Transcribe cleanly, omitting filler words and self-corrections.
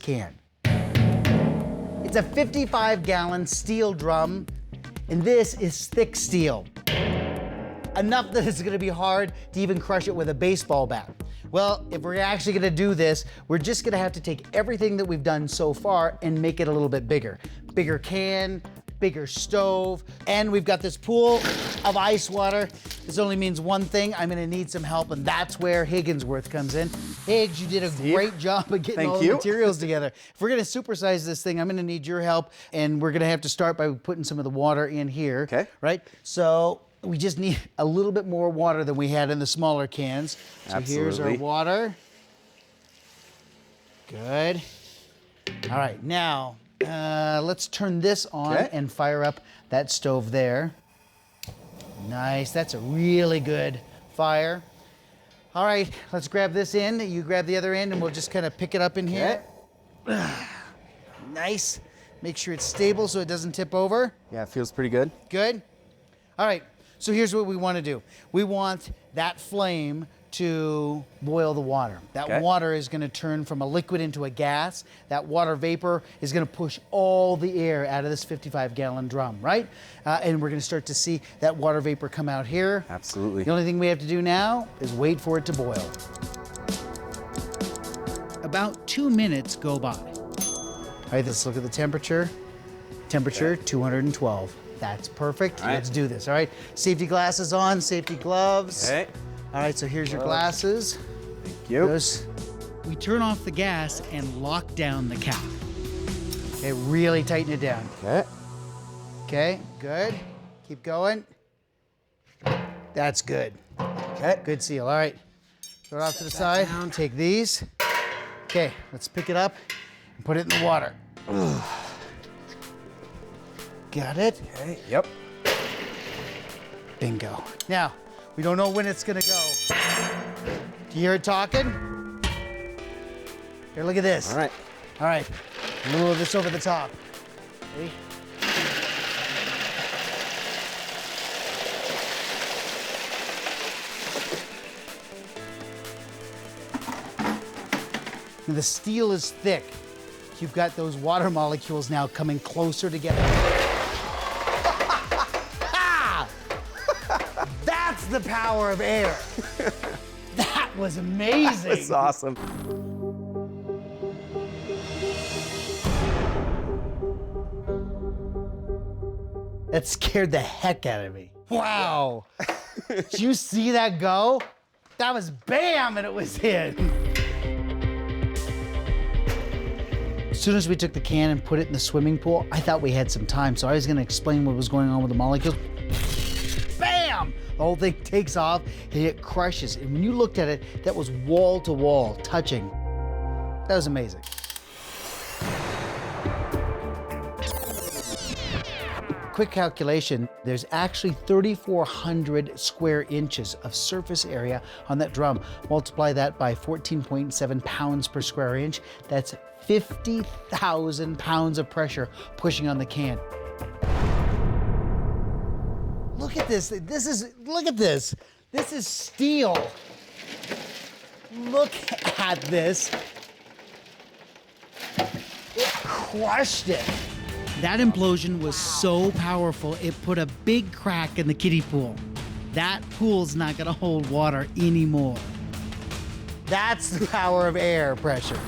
can. It's a 55-gallon steel drum, and this is thick steel. Enough that it's gonna be hard to even crush it with a baseball bat. Well, if we're actually gonna do this, we're just gonna have to take everything that we've done so far and make it a little bit bigger. Bigger can, bigger stove, and we've got this pool of ice water. This only means one thing, I'm gonna need some help, and that's where Higginsworth comes in. Higgs, you did a great job of getting all the materials together. If we're gonna supersize this thing, I'm gonna need your help, and we're gonna have to start by putting some of the water in here. Okay. Right? So we just need a little bit more water than we had in the smaller cans. So here's our water. Good. All right, now, let's turn this on and fire up that stove there. Nice, that's a really good fire. All right, let's grab this end. You grab the other end and we'll just kind of pick it up in here. Nice. Make sure it's stable so it doesn't tip over. Yeah, it feels pretty good. Good. All right, so here's what we want to do. We want that flame to boil the water. That water is going to turn from a liquid into a gas. That water vapor is going to push all the air out of this 55-gallon drum, right? And we're going to start to see that water vapor come out here. Absolutely. The only thing we have to do now is wait for it to boil. About 2 minutes go by. All right, let's look at the temperature. Temperature, 212. That's perfect. Let's do this, all right? Safety glasses on, safety gloves. Okay. All right, so here's your glasses. Thank you. We turn off the gas and lock down the cap. Okay, really tighten it down. Okay. Okay, good. Keep going. That's good. Okay. Good seal, all right. Throw it off to the side, take these. Okay, let's pick it up and put it in the water. Got it? Okay, yep. Bingo. Now, we don't know when it's gonna go. Do you hear it talking? Here, look at this. All right. All right, a little of this over the top. Ready? And the steel is thick. You've got those water molecules now coming closer together. That's the power of air. That was amazing. That's awesome. That scared the heck out of me. Wow. Did you see that go? That was bam, and it was in. As soon as we took the can and put it in the swimming pool, I thought we had some time, so I was gonna explain what was going on with the molecules. Bam! The whole thing takes off and it crushes. And when you looked at it, that was wall to wall, touching. That was amazing. Quick calculation, there's actually 3,400 square inches of surface area on that drum. Multiply that by 14.7 pounds per square inch. That's 50,000 pounds of pressure pushing on the can. Look at this. Look at this. This is steel. Look at this. It crushed it. That implosion was so powerful, it put a big crack in the kiddie pool. That pool's not gonna hold water anymore. That's the power of air pressure.